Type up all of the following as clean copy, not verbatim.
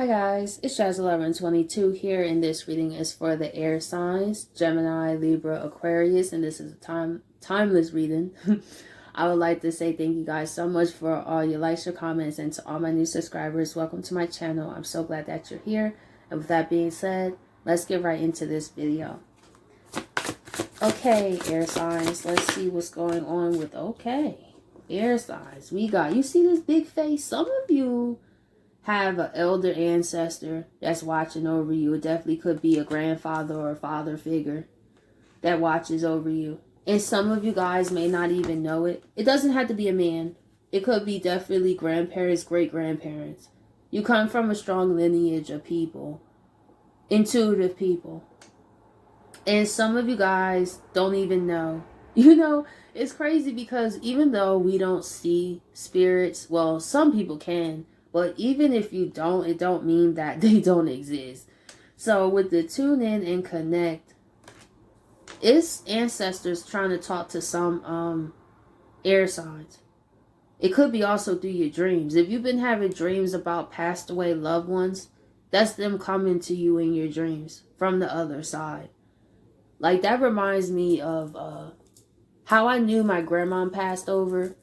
guys, it's Jazz1122 here, and this reading is for the air signs, Gemini, Libra, Aquarius, and this is a timeless reading. I would like to say thank you guys so much for all your likes, your comments, and to all my new subscribers. Welcome to my channel. I'm so glad that you're here. And with that being said, let's get right into this video. Okay, air signs, let's see what's going on with, air signs. We got, you see this big face? Some of you have an elder ancestor that's watching over you. It definitely could be a grandfather or a father figure that watches over you. And some of you guys may not even know it. It doesn't have to be a man. It could be definitely grandparents, great-grandparents. You come from a strong lineage of people, intuitive people. And some of you guys don't even know. You know, it's crazy because even though we don't see spirits, well, some people can, but even if you don't, it don't mean that they don't exist. So with the tune in and connect, it's ancestors trying to talk to some air signs. It could be also through your dreams. If you've been having dreams about passed away loved ones, that's them coming to you in your dreams from the other side. Like, that reminds me of how I knew my grandma passed over.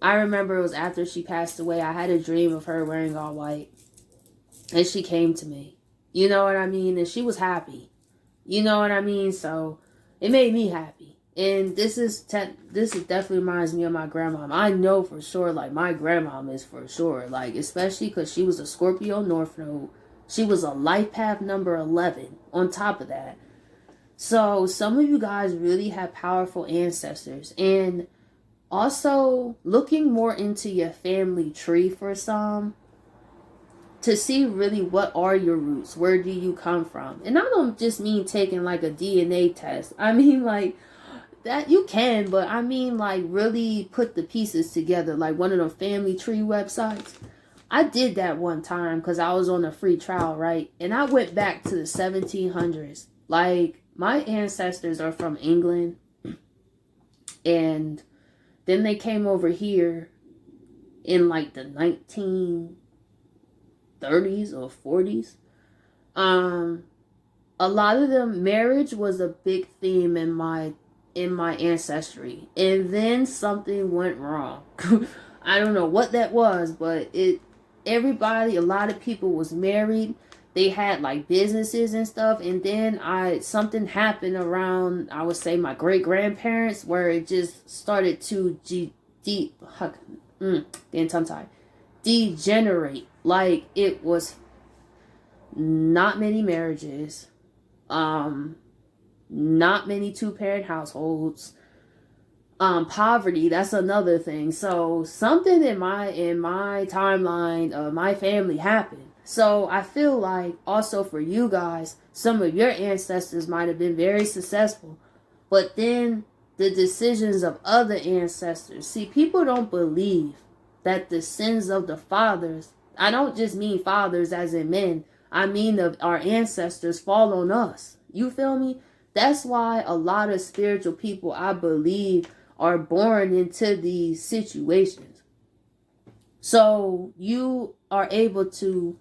I remember it was after she passed away. I had a dream of her wearing all white. And she came to me. You know what I mean? And she was happy. You know what I mean? So it made me happy. And this definitely reminds me of my grandma. I know for sure, like, my grandma is for sure. Like, especially because she was a Scorpio North Node. She was a life path number 11 on top of that. So some of you guys really have powerful ancestors. And also, looking more into your family tree for some, to see really what are your roots, where do you come from. And I don't just mean taking like a DNA test. I mean like that you can, but I mean like really put the pieces together, like one of the family tree websites. I did that one time because I was on a free trial, right? And I went back to the 1700s. Like, my ancestors are from England, and then they came over here in like the 1930s or 40s. A lot of them, marriage was a big theme in my ancestry. And then something went wrong. I don't know what that was, but a lot of people was married. They had like businesses and stuff, and then something happened around, I would say, my great grandparents, where it just started to degenerate. Like, it was not many marriages, not many two-parent households, poverty. That's another thing. So something in my timeline of my family happened. So I feel like also for you guys, some of your ancestors might have been very successful, but then the decisions of other ancestors. See, people don't believe that the sins of the fathers, I don't just mean fathers as in men, I mean of our ancestors, fall on us. You feel me? That's why a lot of spiritual people, I believe, are born into these situations. So you are able to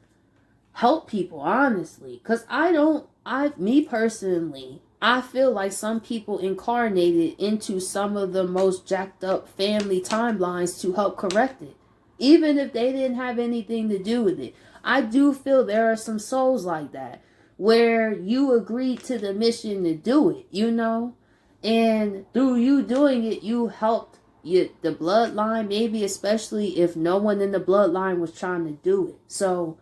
help people, honestly. Because me personally, I feel like some people incarnated into some of the most jacked up family timelines to help correct it. Even if they didn't have anything to do with it. I do feel there are some souls like that, where you agreed to the mission to do it, you know? And through you doing it, you helped the bloodline, maybe especially if no one in the bloodline was trying to do it. So,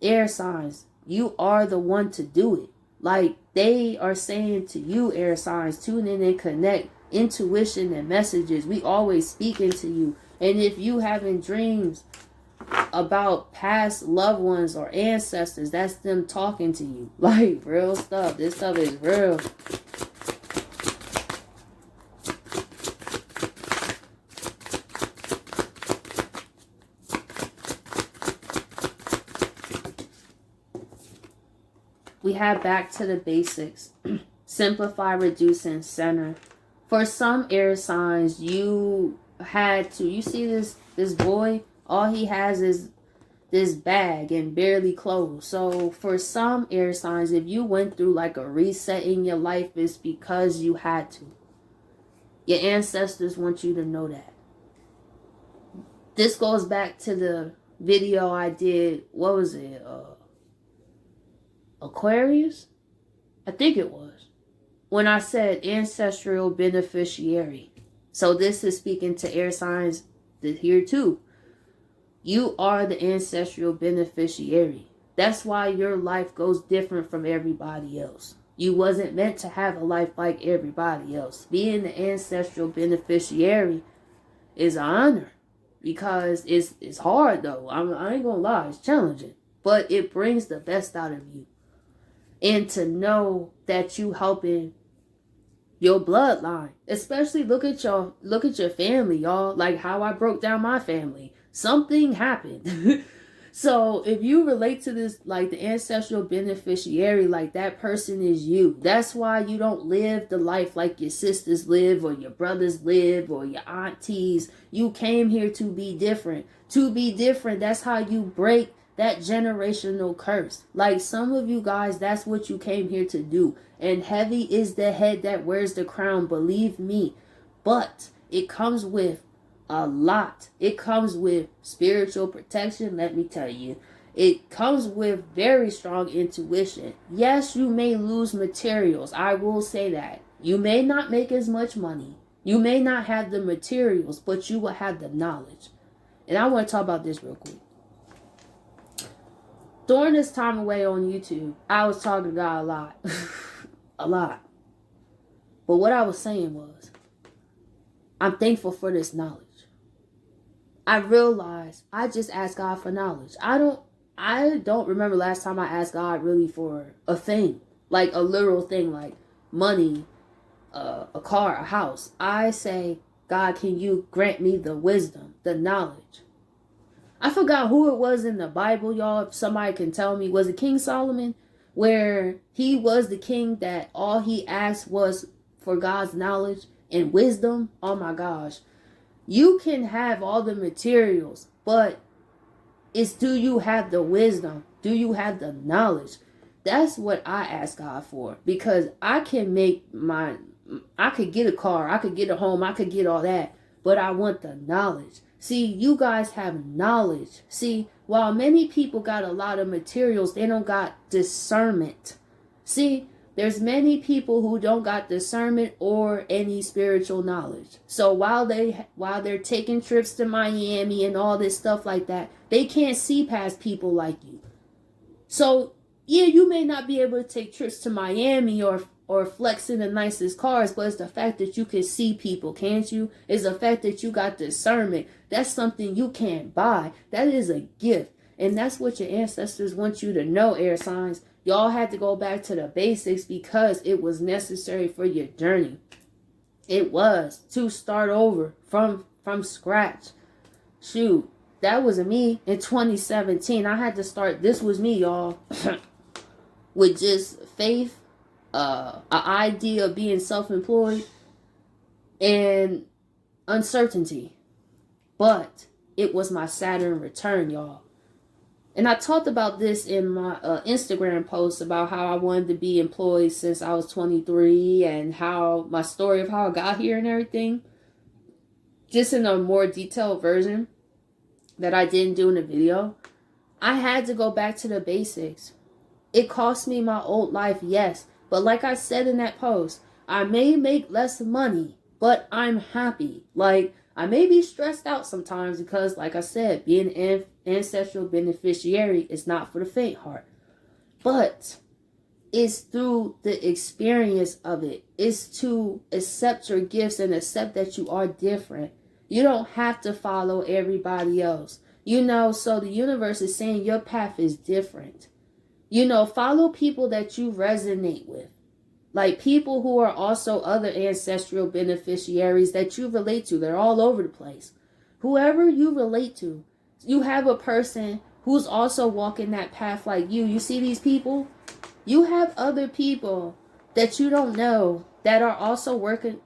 air signs, you are the one to do it. Like, they are saying to you, air signs, tune in and connect. Intuition and messages, we always speak into you. And if you having dreams about past loved ones or ancestors, that's them talking to you. Like, real stuff. This stuff is real. We have back to the basics. Simplify, reduce, and center. For some air signs, you had to, you see this boy, all he has is this bag and barely clothes. So for some air signs, if you went through like a reset in your life, it's because you had to. Your ancestors want you to know that. This goes back to the video I did. What was it? Aquarius? I think it was. When I said ancestral beneficiary. So this is speaking to air signs here too. You are the ancestral beneficiary. That's why your life goes different from everybody else. You wasn't meant to have a life like everybody else. Being the ancestral beneficiary is an honor. Because it's hard though. I ain't gonna lie, it's challenging. But it brings the best out of you. And to know that you helping your bloodline. Especially look at your family, y'all. Like how I broke down my family. Something happened. So if you relate to this, like the ancestral beneficiary, like that person is you. That's why you don't live the life like your sisters live or your brothers live or your aunties. You came here to be different. To be different, that's how you break that generational curse. Like some of you guys, that's what you came here to do. And heavy is the head that wears the crown, believe me. But it comes with a lot. It comes with spiritual protection, let me tell you. It comes with very strong intuition. Yes, you may lose materials. I will say that. You may not make as much money. You may not have the materials, but you will have the knowledge. And I want to talk about this real quick. During this time away on YouTube, I was talking to God a lot. A lot. But what I was saying was, I'm thankful for this knowledge. I realized I just asked God for knowledge. I don't remember last time I asked God really for a thing. Like a literal thing, like money, a car, a house. I say, God, can you grant me the wisdom, the knowledge? I forgot who it was in the Bible, y'all. If somebody can tell me, was it King Solomon? Where he was the king that all he asked was for God's knowledge and wisdom. Oh my gosh. You can have all the materials, but it's, do you have the wisdom? Do you have the knowledge? That's what I ask God for. Because I can I could get a car, I could get a home, I could get all that. But I want the knowledge. See, you guys have knowledge. See, while many people got a lot of materials, they don't got discernment. See, there's many people who don't got discernment or any spiritual knowledge. So while they're taking trips to Miami and all this stuff like that, they can't see past people like you. So yeah, you may not be able to take trips to Miami or flex in the nicest cars, but it's the fact that you can see people, can't you? It's the fact that you got discernment. That's something you can't buy. That is a gift. And that's what your ancestors want you to know, air signs. Y'all had to go back to the basics because it was necessary for your journey. It was to start over from scratch. Shoot, that wasn't me in 2017. I had to start. This was me, y'all, with just faith, an idea of being self-employed, and uncertainty. But it was my Saturn return, y'all. And I talked about this in my Instagram post about how I wanted to be employed since I was 23 and how my story of how I got here and everything. Just in a more detailed version that I didn't do in the video. I had to go back to the basics. It cost me my old life, yes. But like I said in that post, I may make less money, but I'm happy. Like, I may be stressed out sometimes because, like I said, being an ancestral beneficiary is not for the faint heart. But it's through the experience of it. It's to accept your gifts and accept that you are different. You don't have to follow everybody else. You know, so the universe is saying your path is different. You know, follow people that you resonate with. Like people who are also other ancestral beneficiaries that you relate to. They're all over the place. Whoever you relate to, you have a person who's also walking that path like you. You see these people? You have other people that you don't know that are also walking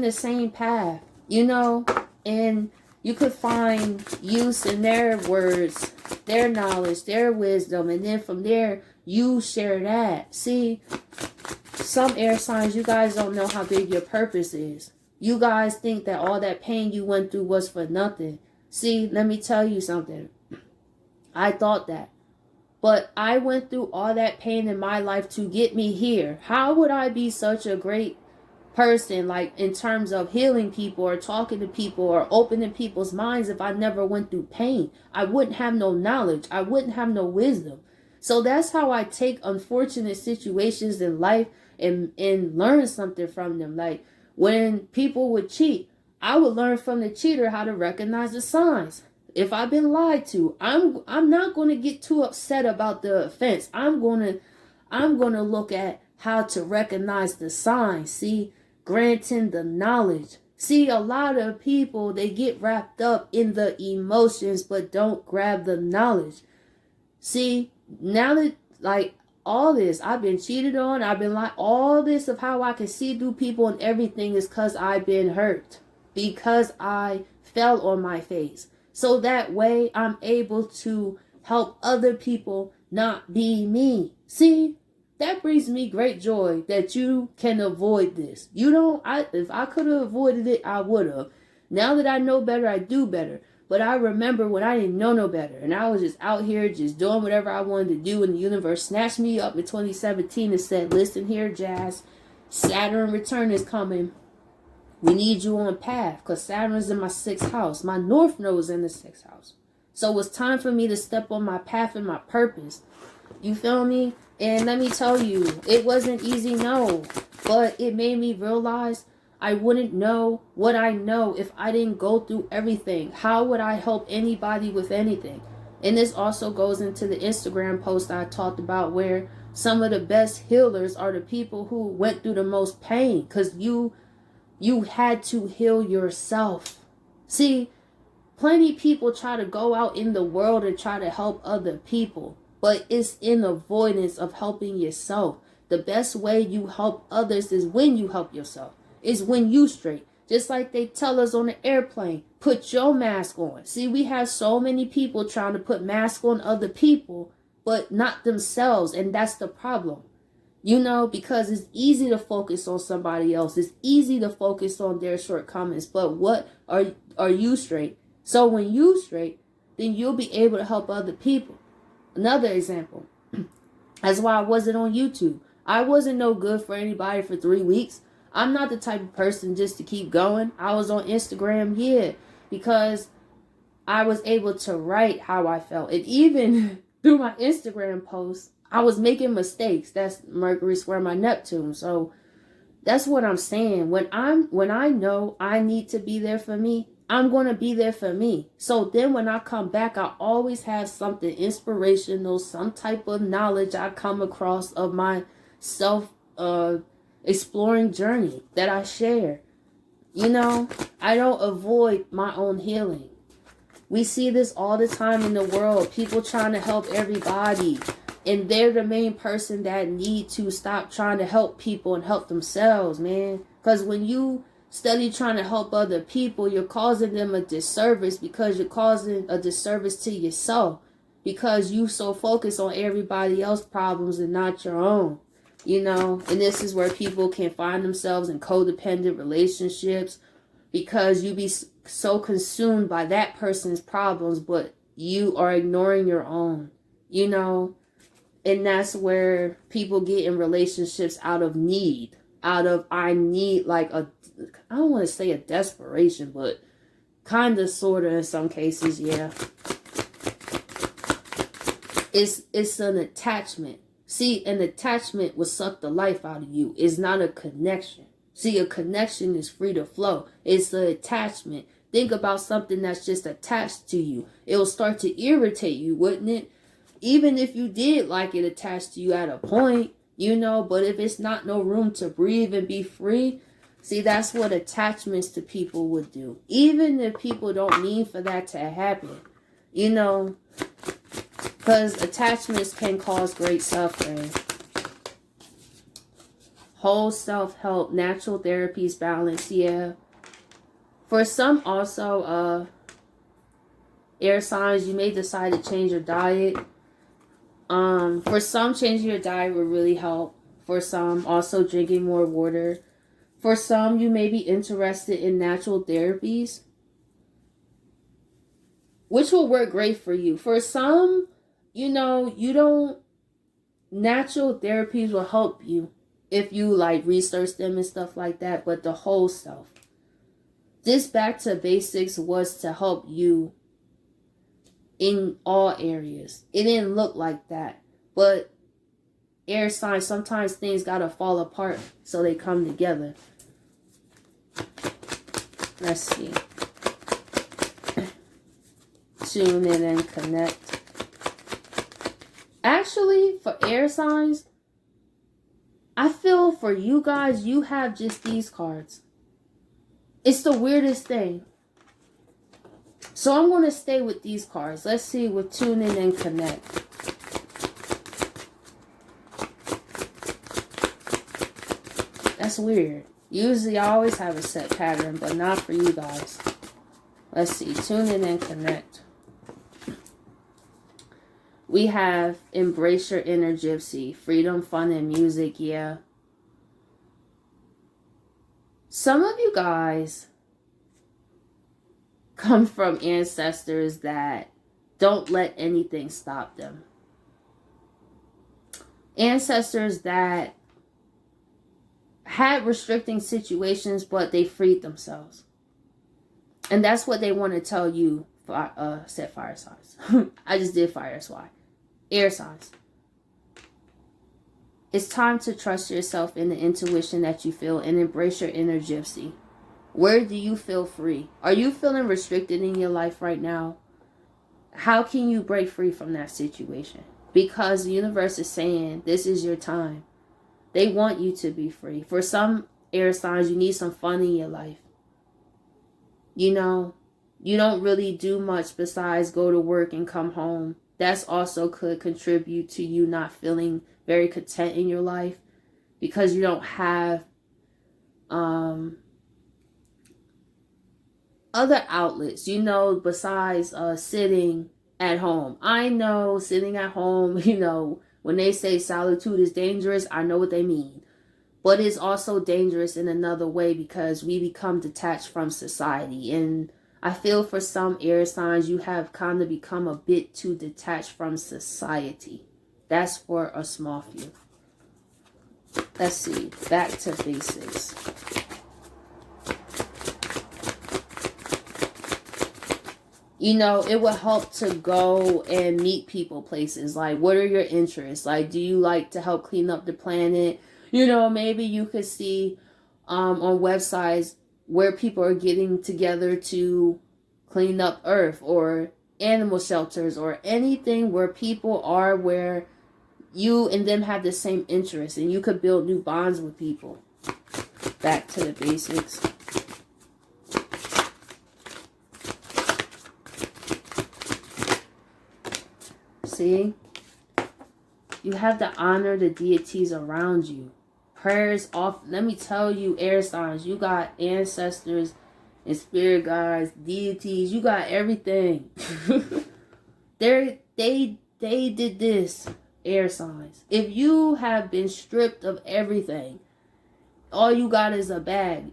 the same path, you know? And you could find use in their words, their knowledge, their wisdom, and then from there, you share that. See, some air signs, you guys don't know how big your purpose is. You guys think that all that pain you went through was for nothing. See, let me tell you something. I thought that. But I went through all that pain in my life to get me here. How would I be such a great person, like in terms of healing people or talking to people or opening people's minds, if I never went through pain? I wouldn't have no knowledge. I wouldn't have no wisdom. So that's how I take unfortunate situations in life and learn something from them. Like when people would cheat, I would learn from the cheater how to recognize the signs. If I've been lied to, I'm not going to get too upset about the offense. I'm going to look at how to recognize the signs. See, granting the knowledge. See, a lot of people, they get wrapped up in the emotions but don't grab the knowledge. See, now that like all this, I've been cheated on, I've been like all this of how I can see through people and everything is because I've been hurt. Because I fell on my face. So that way I'm able to help other people not be me. See, that brings me great joy that you can avoid this. If I could have avoided it, I would have. Now that I know better, I do better. But I remember when I didn't know no better and I was just out here just doing whatever I wanted to do, and the universe snatched me up in 2017 and said, listen here, Jazz, Saturn return is coming. We need you on path because Saturn's in my 6th house. My North Node is in the 6th house. So it's time for me to step on my path and my purpose. You feel me? And let me tell you, it wasn't easy, no. But it made me realize I wouldn't know what I know if I didn't go through everything. How would I help anybody with anything? And this also goes into the Instagram post I talked about, where some of the best healers are the people who went through the most pain, because you had to heal yourself. See, plenty of people try to go out in the world and try to help other people, but it's in avoidance of helping yourself. The best way you help others is when you help yourself. Is when you straight. Just like they tell us on the airplane, put your mask on. See, we have so many people trying to put masks on other people, but not themselves, and that's the problem. You know, because it's easy to focus on somebody else. It's easy to focus on their shortcomings. But what are you straight? So when you straight, then you'll be able to help other people. Another example. That's why I wasn't on YouTube. I wasn't no good for anybody for 3 weeks. I'm not the type of person just to keep going. I was on Instagram, yeah, because I was able to write how I felt. And even through my Instagram posts, I was making mistakes. That's Mercury square my Neptune. So that's what I'm saying. When I know I need to be there for me, I'm going to be there for me. So then when I come back, I always have something inspirational, some type of knowledge I come across of my self exploring journey that I share. You know, I don't avoid my own healing. We see this all the time in the world. People trying to help everybody. And they're the main person that need to stop trying to help people and help themselves, man. Because when you study trying to help other people, you're causing them a disservice, because you're causing a disservice to yourself. Because you so focused on everybody else's problems and not your own. You know, and this is where people can find themselves in codependent relationships, because you be so consumed by that person's problems, but you are ignoring your own, you know. And that's where people get in relationships out of need, I need, like I don't want to say a desperation, but kind of, sort of, in some cases, yeah. It's an attachment. See, an attachment will suck the life out of you. It's not a connection. See, a connection is free to flow. It's an attachment. Think about something that's just attached to you. It will start to irritate you, wouldn't it? Even if you did like it attached to you at a point, you know, but if it's not no room to breathe and be free, see, that's what attachments to people would do. Even if people don't mean for that to happen, you know, because attachments can cause great suffering. Whole self-help, natural therapies, balance, yeah. For some also, Air signs, you may decide to change your diet. For some, changing your diet will really help. For some, also drinking more water. For some, you may be interested in natural therapies, which will work great for you. For some, natural therapies will help you if you like research them and stuff like that, but the whole self. This back to basics was to help you in all areas. It didn't look like that, but air signs, sometimes things gotta fall apart so they come together. Let's see. Tune in and connect. Actually, for air signs, I feel for you guys, you have just these cards. It's the weirdest thing. So I'm going to stay with these cards. Let's see with tune in and connect. That's weird. Usually I always have a set pattern, but not for you guys. Let's see. Tune in and connect. We have embrace your inner gypsy. Freedom, fun, and music. Yeah. Some of you guys come from ancestors that don't let anything stop them. Ancestors that had restricting situations, but they freed themselves. And that's what they want to tell you. Said fire signs. I just did fire, that's why. Air signs. It's time to trust yourself in the intuition that you feel and embrace your inner gypsy. Where do you feel free? Are you feeling restricted in your life right now? How can you break free from that situation? Because the universe is saying this is your time. They want you to be free. For some air signs, you need some fun in your life. You don't really do much besides go to work and come home. That's also could contribute to you not feeling very content in your life because you don't have other outlets, besides sitting at home. I know sitting at home, when they say solitude is dangerous, I know what they mean. But it's also dangerous in another way because we become detached from society. And I feel for some air signs, you have kind of become a bit too detached from society. That's for a small few. Let's see. Back to basics. It would help to go and meet people places. Like, what are your interests? Like, do you like to help clean up the planet? Maybe you could see on websites where people are getting together to clean up Earth, or animal shelters, or anything where people are where you and them have the same interests, and you could build new bonds with people. Back to the basics. See? You have to honor the deities around you. Prayers off. Let me tell you, air signs, you got ancestors and spirit guides, deities. You got everything. They did this, air signs. If you have been stripped of everything, all you got is a bag.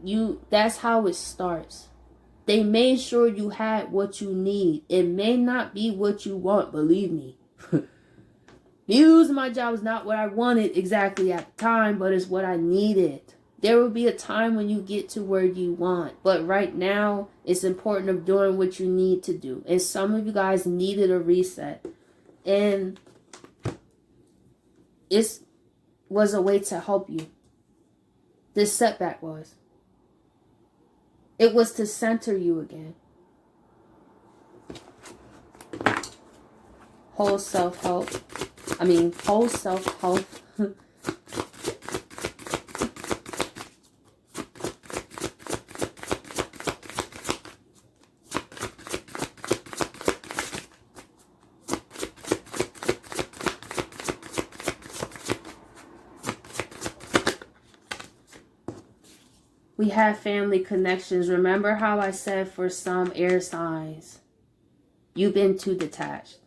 That's how it starts. They made sure you had what you need. It may not be what you want, believe me. Losing my job was not what I wanted exactly at the time, but it's what I needed. There will be a time when you get to where you want, but right now it's important of doing what you need to do. And some of you guys needed a reset, and it was a way to help you. This setback was. It was to center you again. Whole self-help. Whole self-help. We have family connections. Remember how I said for some air signs, You've been too detached.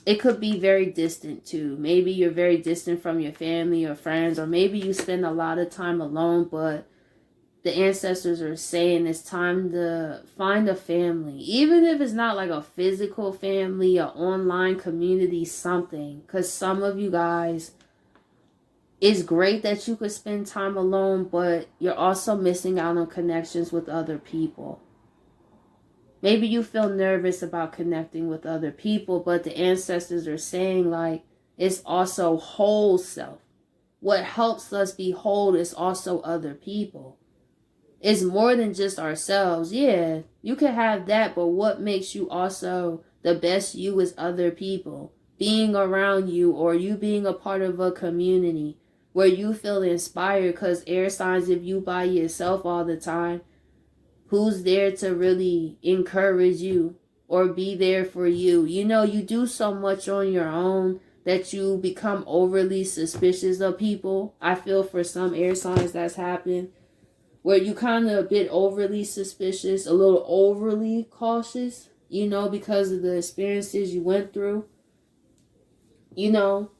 It could be very distant too. Maybe you're very distant from your family or friends, or maybe you spend a lot of time alone, but the ancestors are saying it's time to find a family. Even if it's not like a physical family, an online community, something. Because some of you guys, it's great that you could spend time alone, but you're also missing out on connections with other people. Maybe you feel nervous about connecting with other people, but the ancestors are saying like it's also whole self. What helps us be whole is also other people. It's more than just ourselves. Yeah, you can have that, but what makes you also the best you is other people. Being around you, or you being a part of a community where you feel inspired, because air signs, if you by yourself all the time, who's there to really encourage you or be there for you? You know, you do so much on your own that you become overly suspicious of people. I feel for some air signs that's happened, where you kind of a bit overly suspicious, a little overly cautious, you know, because of the experiences you went through, you know.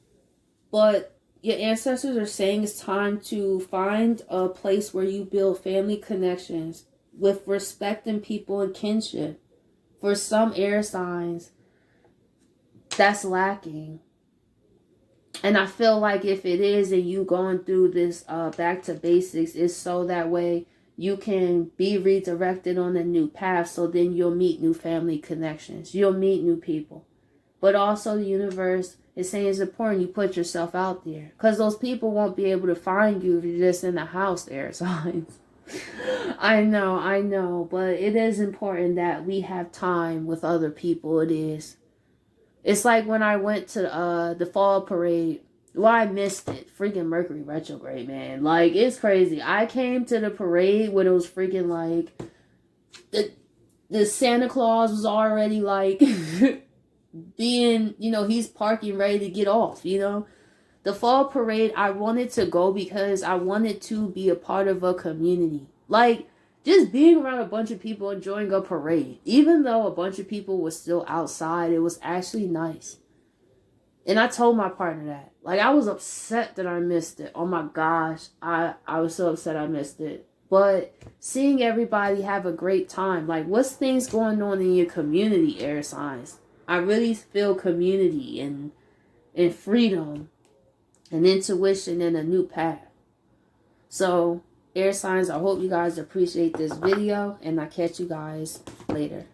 But your ancestors are saying it's time to find a place where you build family connections with respecting people and kinship. For some air signs, that's lacking. And I feel like if it is, and you going through this back to basics, it's so that way you can be redirected on a new path, so then you'll meet new family connections. You'll meet new people. But also the universe is saying it's important you put yourself out there, because those people won't be able to find you if you're just in the house, air signs. I know, but it is important that we have time with other people. It is. It's like when I went to the fall parade. Well, I missed it. Freaking Mercury retrograde, man. Like, it's crazy. I came to the parade when it was freaking like the Santa Claus was already like being, you know, he's parking ready to get off, you know. The fall parade, I wanted to go because I wanted to be a part of a community. Like, just being around a bunch of people enjoying a parade. Even though a bunch of people were still outside, it was actually nice. And I told my partner that. Like, I was upset that I missed it. Oh my gosh. I was so upset I missed it. But seeing everybody have a great time. Like, what's things going on in your community, air signs? I really feel community and freedom and intuition and a new path. So, air signs, I hope you guys appreciate this video, and I'll catch you guys later.